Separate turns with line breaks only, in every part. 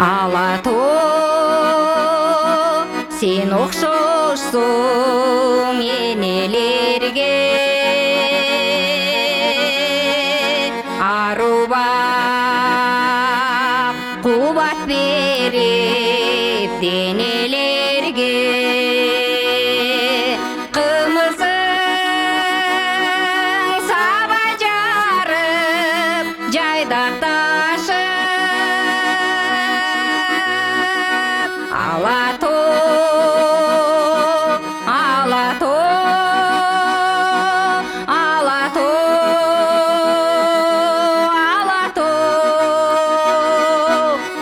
Алатоо, сен окшошсуң энелерге, арубап кубат берип денелерге, кымызың саба жарып жайдакташып, Алатоо, алатоо,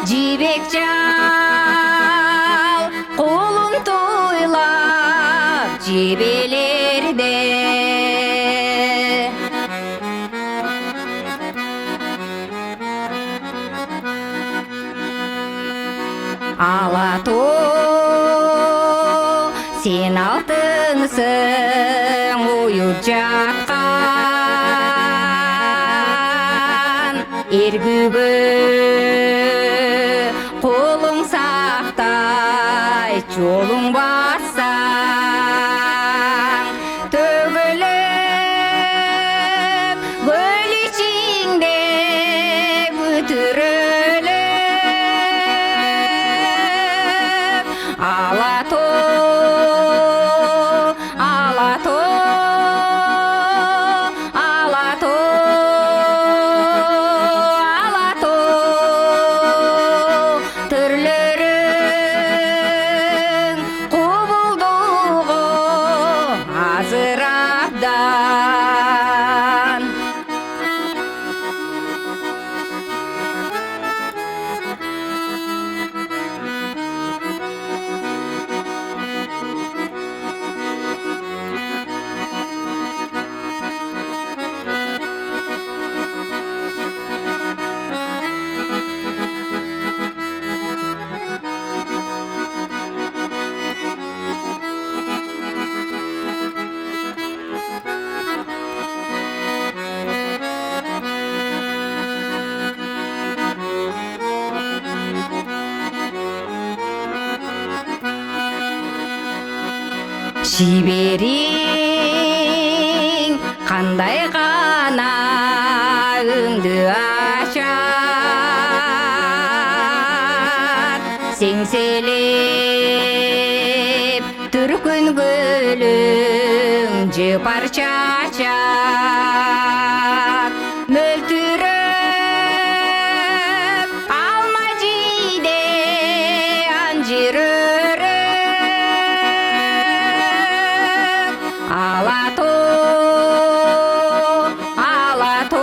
жибек жал кулун туйлап жебелерде. Алатоо, сен алтынсың уюп жаткан эргүгө, колуң сактай жолуң барсаң, төгүлүп көл ичиңде бүтүрөлүп. Алатоо, алатоо, түрлөрүң кубулдуго азыр абдан. Шибериң кандай гана өңдү ачат, сеңселеп түркүн көлүң жыпар чачат, мөлтүрөп алма жейде анжир өрөп. Алатоо, алатоо,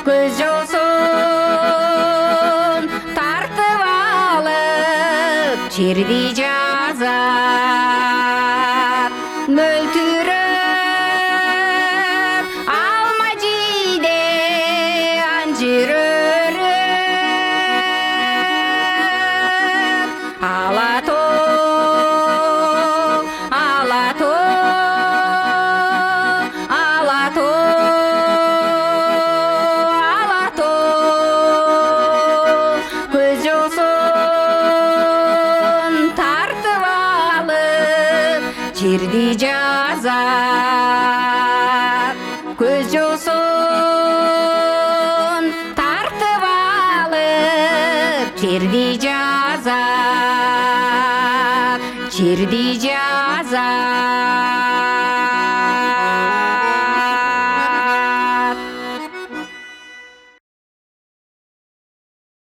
көз жосун тартып алып черди жазат, мөлтүрөп алма жейде анжир өрөп. Алатоо, көз жосун тартып алып черди жазат, көз жосун тартып алып черди жазат, черди жазат.